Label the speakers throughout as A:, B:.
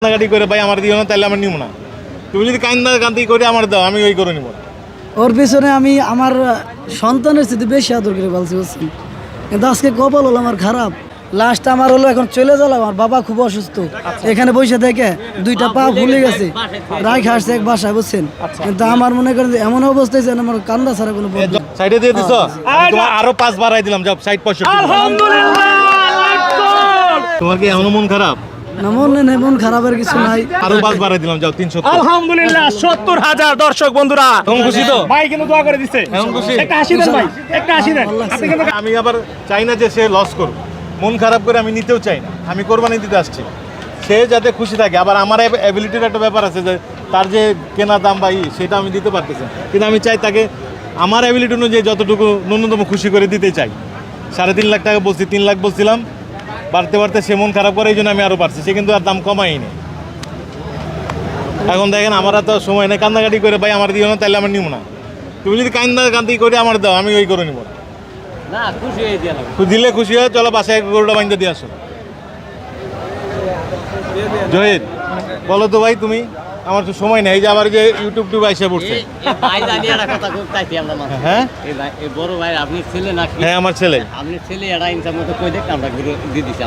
A: কান্নাকাটি করে ভাই আমার দিও না, তাহলে আমার নিব না। তুমি যদি কান্নাকাটি করে আমার দাও, আমি ওই করে নিব।
B: ওর পেছনে আমি আমার সন্তানের স্মৃতি বেশি আদর করে বলছি বুঝছেন, কিন্তু আজকে কপাল হলো আমার খারাপ। লাস্ট আমার হলো এখন চলে গেল, আমার বাবা খুব অসুস্থ, এখানে বসে থেকে দুইটা পা ফুলে গেছে, রাই খাসছে এক বাসায় বুঝছেন। কিন্তু আমার মনে করেন যে এমন অবস্থা হয়েছে আমার কান্দা ছাড়া কোনো
A: সাইডে দিয়ে দিছ, তোমার আরো 5 বাড়াই দিলাম, যাও সাইড 65।
C: আলহামদুলিল্লাহ,
A: তোমার কি এমন মন খারাপ?
B: না, মন খারাপের কিছু নাই,
A: আরো 5 বাড়াই দিলাম, যাও 370।
C: আলহামদুলিল্লাহ 70,000 দর্শক বন্ধুরা
A: এখন খুশি তো?
C: ভাই কিন্তু দোয়া করে দিচ্ছে,
A: এখন খুশি?
C: একটা হাসি দেন ভাই, একটা হাসি দেন। আপনি কিন্তু
A: আমি আবার চাই না যে সে লস করুক, মন খারাপ করে আমি নিতেও চাই না। আমি কোরবানি দিতে আসছি, সে যাতে খুশি থাকে। আবার আমার অ্যাবিলিটির একটা ব্যাপার আছে যে তার যে কেনা দাম বা সেটা আমি দিতে পারতেছি, কিন্তু আমি চাই তাকে আমার অ্যাবিলিটি অনুযায়ী যতটুকু ন্যূনতম খুশি করে দিতে চাই। 3.5 লাখ টাকা বলছি, 3 লাখ বলছিলাম, বাড়তে বাড়তে সে মন খারাপ করে, এই জন্য আমি আরও পারছি। সে কিন্তু আর দাম কমাইনি। এখন দেখেন আমার তো সময় নেই, কান্নাকাটি করে ভাই আমার দিও না, তাহলে আমার নিব না। তুমি যদি কান্নাকাটি করে আমার দাও, আমি ওই করে নিব না। দিলে খুশি হয়, চলো বাসায় গরুটা বাইন্দা দিয়ে আসো। জহির বলো তো ভাই, তুমি, আমার তো সময় নেই, যে আবার যে ইউটিউব আইসা পড়ছে। হ্যাঁ
D: বড় ভাই আপনি ছেলে না?
A: হ্যাঁ আমার ছেলে।
D: আপনি ছেলে এটা ইনসাম মতো কই দেখ, আমরা দিয়ে দিছি।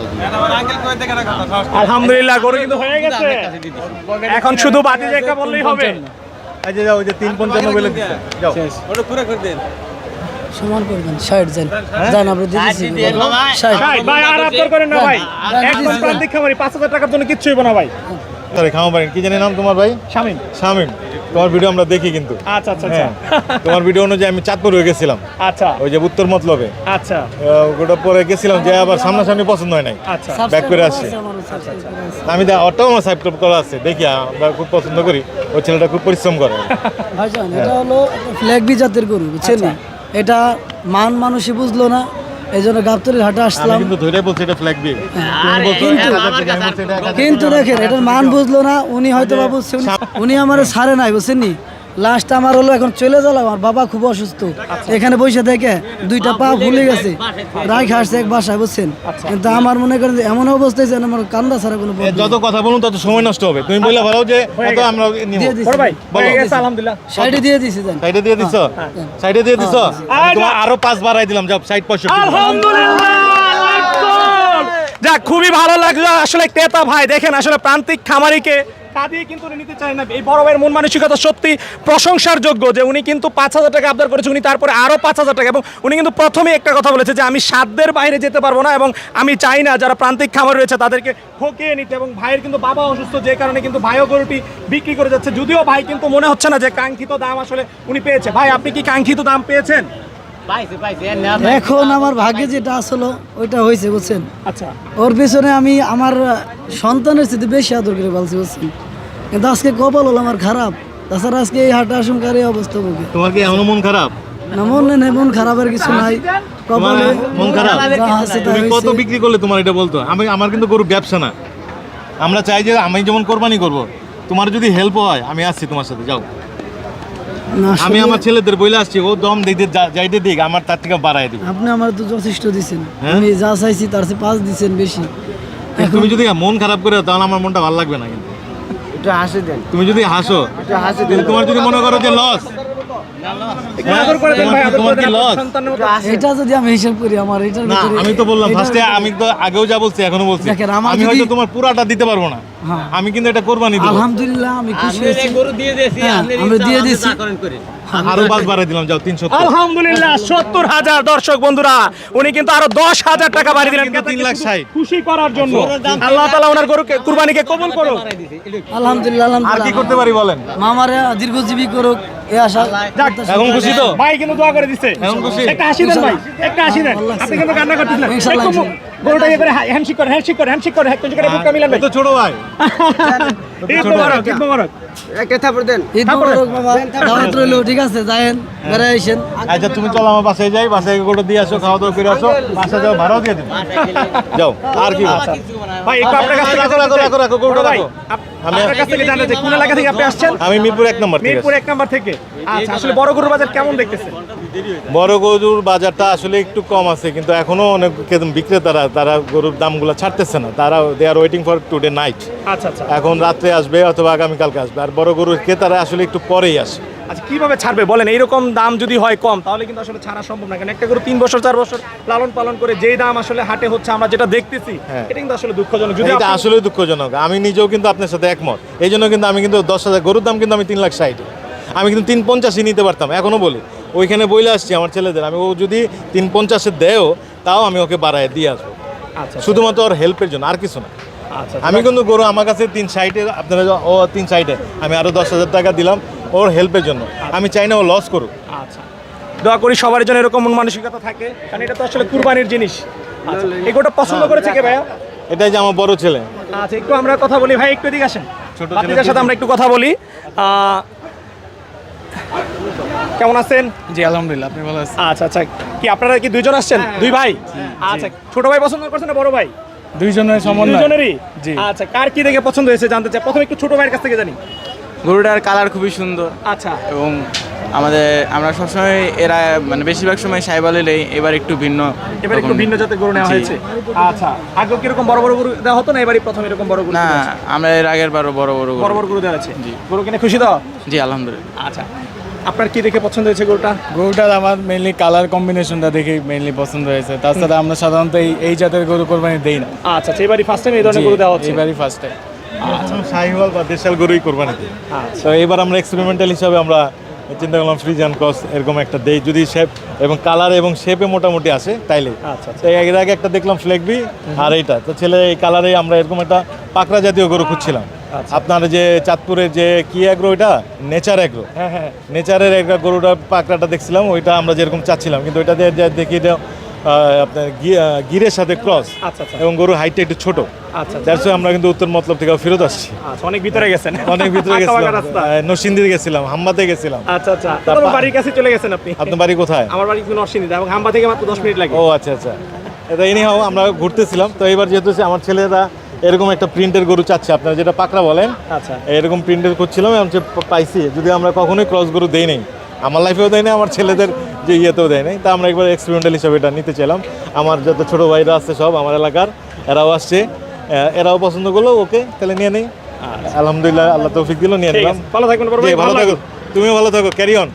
C: আলহামদুলিল্লাহ গরু কিন্তু হয়ে গেছে, এখন শুধু বাতি একটা বললেই হবে।
A: এই যে যাও, ওই যে 355 বলে দিচ্ছে, যাও
D: ওটা পুরো করে দেন,
B: সমান করে দেন, 60 জান আমরা দিয়ে দিছি 60।
C: ভাই আর আপনি করেন না ভাই, একদম প্রান্তিক খামারি 5,000 টাকার জন্য কিচ্ছু হইব না ভাই।
A: তাহলে খাওয়া পারেন। কি জানি নাম তোমার ভাই?
C: শামিম।
A: শামিম, তোমার ভিডিও আমরা দেখি কিন্তু।
C: আচ্ছা আচ্ছা
A: হ্যাঁ, তোমার ভিডিও অনুযায়ী আমি চাঁদপুর হয়ে গেছিলাম,
C: আচ্ছা
A: ওই যে উত্তর মতলবে।
C: আচ্ছা
A: ওটা পরে গেছিলাম, যে আবার সামনাসামনি পছন্দ হয় নাই,
C: আচ্ছা
A: ব্যাক করে আসছি। আমি ওটাও আমার সাবস্ক্রাইব করা আছে, দেখি আমরা খুব পছন্দ করি। ওই ছেলেটা খুব পরিশ্রম করে।
B: ভাইজান এটা হলো ফ্ল্যাগ বি জাতের গরু বুঝছেন, এটা মানুষই বুঝলো না, এই জন্য গাবতলির হাটে আসলাম।
A: কিন্তু ধরে বলছি এটা ফ্ল্যাগ বি,
B: কিন্তু দেখেন এটার মান বুঝলো না, উনি হয়তো বা বুঝছে, উনি আমার ছাড়ে নাই বুঝছেন নি। লাস্ট আমার হলো এখন চলে গেল, আমার বাবা খুব অসুস্থ, এখানে বসে থেকে দুইটা পা ফুলে গেছে, রাই খাসছে এক বাসায় বুঝছেন। কিন্তু আমার মনে করেন যে এমন অবস্থা হয়েছে আমার কান্দা ছাড়া কোনো
A: যত কথা বলুন তত সময় নষ্ট হবে। তুমি বললে ভালো যে এত আমরা নিব।
C: বড় ভাই হয়ে গেছে আলহামদুলিল্লাহ,
B: সাইডে দিয়ে দিছি জান,
A: সাইডে দিয়ে দিছো, সাইডে দিয়ে দিছো। তোমার আরো 5 বাড়াই দিলাম, যাও সাইড 65।
C: আলহামদুলিল্লাহ। যাক, খুবই ভালো লাগলো আসলে ক্রেতা ভাই, দেখেন আসলে প্রান্তিক খামারিকে কাঁদিয়ে কিন্তু উনি নিতে চায় না। এই বড় ভাইয়ের মন মানসিকতা সত্যি প্রশংসার যোগ্য, যে উনি কিন্তু 5,000 টাকা আবদার করেছে, উনি তারপরে আরও 5,000 টাকা, এবং উনি কিন্তু প্রথমেই একটা কথা বলেছে যে আমি সাধ্যের বাইরে যেতে পারবো না, এবং আমি চাই না যারা প্রান্তিক খামার রয়েছে তাদেরকে ঠকিয়ে নিতে। এবং ভাইয়ের কিন্তু বাবা অসুস্থ, যে কারণে কিন্তু ভাইও গরুটি বিক্রি করে যাচ্ছে, যদিও ভাই কিন্তু মনে হচ্ছে না যে কাঙ্ক্ষিত দাম আসলে উনি পেয়েছে। ভাই আপনি কি কাঙ্ক্ষিত দাম পেয়েছেন?
B: এখন আমার ভাগ্যে যেটা আসলো ওইটা হয়েছে বুঝছেন।
C: আচ্ছা,
B: ওর পেছনে আমি আমার সন্তানের স্মৃতি বেশি আদর করে বলছি বুঝছেন, কিন্তু আজকে কপাল হলো আমার খারাপ। তাছাড়া আজকে এই হাটে আশঙ্কার এই অবস্থা বুকে।
A: তোমার কি এমন মন খারাপ?
B: না, মন খারাপের কিছু নাই, কপালে
A: মন খারাপ।
B: যা আছে তা
A: তুমি কত
B: হয়েছে।
A: বিক্রি করলে তোমার এটা বলতো? আমার কিন্তু গরু ব্যবসা না। আমরা চাই যে আমি যেমন কোরবানি করব, তোমার যদি হেল্প হয় আমি আসছি তোমার সাথে, যাও।
B: না,
A: আমি
B: আসলে
A: আমার ছেলেদের বলে আসছি, ও দম দিতে যাইতে দিক, আমার তার থেকে বাড়াই দিব।
B: আপনি আমার তো যথেষ্ট দিচ্ছেন,
A: হ্যাঁ?
B: আমি যা চাইছি তার চেয়ে 5 দিচ্ছেন বেশি।
A: তুমি যদি মন খারাপ করে তাহলে আমার মনটা ভালো লাগবে না। কিন্তু
D: একটু হাসি দেন,
A: তুমি যদি হাসো, তোমার যদি মনে করো যে লস,
C: আদর করে দেন ভাই, আদর
A: তোমার
C: করে
A: কি
C: দেন
A: লস?
C: সন্তানের মতো।
B: এটা যদি আমি হিসাব করি আমার এটার
A: না,
B: ভিতরে
A: আমি তো বললাম
B: এটা-
A: ফার্স্টে, আমি তো আগেও যা বলছি এখনো বলছি,
B: দেখেন, আমার
A: আমি
B: যদি-
A: হয়তো তোমার পুরাটা দিতে পারবো না।
B: হ্যাঁ।
A: আমি কিন্তু এটা কোরবানি দেব।
B: আলহামদুলিল্লাহ আমি খুশি হয়েছি।
D: গরু দিয়ে দিয়েছি,
B: হ্যাঁ,
D: আপনি
B: আমরা দিয়ে দিয়েছি।
D: করেন করে
A: আরো 5 বাড়াই দিলাম, যাও 370।
C: আলহামদুলিল্লাহ 70,000 দর্শক বন্ধুরা, উনি কিন্তু আরো 10,000 টাকা বাড়িয়ে দিলেন
A: কিন্তু 3,60,000
C: খুশি করার জন্য। আল্লাহ তাআলা ওনার গরুকে কুরবানিকে কবুল করুক।
B: আলহামদুলিল্লাহ
A: আর কি
B: আলহামদুলিল্লাহ
A: করতে পারি বলেন?
B: মামারে দীর্ঘজীবী করুক এই আশা।
C: যাক,
A: এখন খুশি তো?
C: ভাই কিন্তু দোয়া করে দিচ্ছে,
A: এখন খুশি?
C: একটা হাসি দেন ভাই, একটা হাসি দেন। আপনি কিন্তু কান্না করতেছেন,
B: ইনশাআল্লাহ,
C: একটু গরুটা ইয়ে করে হ্যান্ডশেক করে, হ্যান্ডশেক করে, হ্যান্ডশেক করে, একটু করে বুকটা মিলান ভাই।
A: তো ছোট ভাই,
C: ঈদ মোবারক, ঈদ মোবারক।
D: একটা থাপড় দেন।
B: ঈদ মোবারক বাবা, দাওয়াত রইলো, ঠিক আছে যায়েন বেড়ে আইসেন।
A: আচ্ছা তুমি চলো আমার বাসায় যাই, বাসায় গোটা দিয়ে আসো, খাওয়া দাওয়া করে আসো, বাসায় যাও, ভাড়াও দিয়ে দিন, যাও। আর কি
C: ভাই একটু আপনার কাছ থেকে
A: রাখো, রাখো, রাখো, রাখো, গরুটা
C: ভাই,
A: রাখো।
C: আপনার কাছ থেকে জানতে চাই কোন এলাকা থেকে আপনি আসছেন?
A: আমি মিরপুর 1 নম্বর থেকে।
C: মিরপুর 1 নাম্বার থেকে। আচ্ছা, আসলে বড় গরুর বাজার কেমন দেখতেছেন?
A: বড় গরুর বাজারটা আসলে একটু কম আছে, কিন্তু এখনো অনেক বিক্রেতারা তারা গরুর দামগুলো ছাড়তেছে না। তারা they are waiting for today night.
C: আচ্ছা আচ্ছা
A: এখন রাত্রে আসবে অথবা আগামীকালকে আসবে। আর বড় গরুর ক্রেতারা আসলে একটু পরেই আসে।
C: আচ্ছা কিভাবে ছাড়বে বলেন? এইরকম দাম যদি হয় কম, তাহলে কিন্তু আসলে ছাড়া সম্ভব না। কারণ একটা গরু 3 বছর 4 বছর লালন পালন করে যেই দাম আসলে হাটে হচ্ছে, আমরা যেটা দেখতেছি,
A: হ্যাঁ।
C: এটা কিন্তু আসলে দুঃখজনক। যদি
A: এটা
C: আপনি-
A: আসলে দুঃখজনক। আমি নিজেও কিন্তু আপনার সাথে একমত। এই জন্য কিন্তু আমি কিন্তু 10,000 গরুর দাম কিন্তু আমি 3,60,000, আমি কিন্তু 350 নিতে পারতাম। এখনো বলি, ওইখানে বইলে আসছি আমার ছেলেদের, আমি ও যদি 350 দেও তাও আমি ওকে বাড়ায় দিয়ে আসবো,
C: আচ্ছা
A: শুধুমাত্র ওর হেল্পের জন্য, আর কিছু না।
C: আচ্ছা
A: আমি কিন্তু গরু আমার কাছে 360, আপনারা ও 360, আমি আরো 10,000 টাকা দিলাম ওর হেল্পের জন্য। আমি চাই না ও লস করুক।
C: আচ্ছা, দোয়া করি সবার জন্য এরকম মন মানসিকতা থাকে, কারণ এটা তো আসলে কুরবানির জিনিস। আচ্ছা, এই গরুটা পছন্দ করেছে কে ভাইয়া?
A: এটাই যে আমার বড় ছেলে।
C: আচ্ছা, একটু আমরা কথা বলি ভাই, একটু এদিকে আসেন।
A: ছোট
C: বাতিজার সাথে আমরা একটু কথা বলি। কেমন আছেন?
E: জি আলহামদুলিল্লাহ, আপনি ভালো আছেন?
C: আচ্ছা আচ্ছা, কি আপনারা কি দুইজন আসছেন? দুই ভাই? আচ্ছা, ছোট ভাই পছন্দ করছেন না বড় ভাই?
E: দুইজনের সমন্বয়।
C: দুইজনেরই?
E: জি।
C: আচ্ছা, কার কি দেখে পছন্দ হয়েছে জানতে চাই। প্রথমে একটু ছোট ভাইয়ের কাছ থেকে জানি।
E: গরুটার কালার খুবই সুন্দর
C: আচ্ছা
E: এবং আমরা সবসময় এরা মানে বেশিরভাগ সময় সাইবাল এলেই এবার একটু ভিন্ন।
C: এবার একটু
E: রকম-
C: ভিন্ন জাতের গরু নেওয়া
E: জি।
C: হয়েছে। আচ্ছা, আগে কিরকম বড় বড় গরু দেওয়া হতো না, এবারই প্রথম এরকম বড় গরু
E: না,
C: দেওয়া হচ্ছে?
E: আমরা এর আগের বারও বড় বড় গরু।
C: বড় বড় গরু দেওয়া আছে।
E: জি।
C: গরু কিনে খুশি তো?
E: জি আলহামদুলিল্লাহ।
C: আচ্ছা, আপনার কি দেখে পছন্দ হয়েছে গরুটা?
F: গরুটার আমার মেইনলি কালার কম্বিনেশনটা দেখে মেইনলি পছন্দ হয়েছে। তাছাড়া আমরা সাধারণত এই জাতের গরু কোরবানি দেই না।
C: আচ্ছা আচ্ছা, এবারই ফার্স্ট টাইম এই ধরনের গরু দেওয়া হচ্ছে।
F: এবারই ফার্স্ট টাইম।
A: শাহিওয়াল বা দেশাল গরুই কোরবানি দিই। তো এবার আমরা এক্সপেরিমেন্টাল হিসাবে আমরা চিন্তা করলাম ফ্রিজিয়ান ক্রস এরকম একটা দেই, যদি শেপ এবং কালার এবং শেপে মোটামুটি আসে তাইলে।
C: আচ্ছা, আচ্ছা।
A: তো এর আগে একটা দেখলাম ফ্লেগবি, আর এইটা তো ছেলে এই কালারে আমরা এরকম একটা পাকড়া জাতীয় গরু খুঁজছিলাম। আপনার যে চাঁদপুরের যে কি এগ্রো, ওইটা নেচার এগ্রো,
C: হ্যাঁ হ্যাঁ,
A: নেচারের একটা গরুটা পাকড়াটা দেখছিলাম, ওইটা আমরা যেরকম চাচ্ছিলাম, কিন্তু ওইটা দিয়ে দেখি এটা আপনার গিরের সাথে ক্রস,
C: আচ্ছা আচ্ছা
A: এবং গরু হাইটটা একটু ছোট।
C: আচ্ছা
A: দ্যাটস আমরা কিন্তু উত্তর মতলব থেকে ফেরত আসছি।
C: আচ্ছা, অনেক ভিতরে গেছেন।
A: অনেক ভিতরে
C: আঁকা বাঁকা
A: গেছিলাম,
C: রাস্তা।
A: নরসিংদীতে গেছিলাম, হাম্বাতে গেছিলাম।
C: আচ্ছা আচ্ছা, তারপর বাড়ির কাছে চলে গেছেন আপনি?
A: আপনার বাড়ি কোথায়?
C: আমার বাড়ি কিন্তু নরসিংদীতে, এবং হাম্বা থেকে মাত্র 10 মিনিট লাগে।
A: ও আচ্ছা আচ্ছা, এটা এনিহাও আমরা ঘুরতেছিলাম। তো এবার যেহেতু আমার ছেলেরা এরকম একটা প্রিন্টের গরু চাচ্ছে, আপনারা যেটা পাকড়া বলেন,
C: আচ্ছা
A: এরকম প্রিন্টের করছিলাম, এবং পাইছি। যদি আমরা কখনোই ক্রস গরু দেই নাই, আমার লাইফেও দেয় নাই, আমার ছেলেদের যে ইয়েতেও দেয় নাই, তা আমরা একবার এক্সপেরিমেন্টাল হিসাবে এটা নিতে চাইলাম। আমার যত ছোটো ভাইরা আছে সব আমার এলাকার, এরাও আসছে, এরাও পছন্দ করলো, ওকে তাহলে নিয়ে নেই। আলহামদুলিল্লাহ, আল্লাহ তৌফিক দিল, নিয়ে
C: ঠিক
A: নিলাম।
C: আছে, ভালো থাকবেন বড় ভাই,
A: জি, ভালো থাকো, তুমিও ভালো থাকো, ক্যারি অন।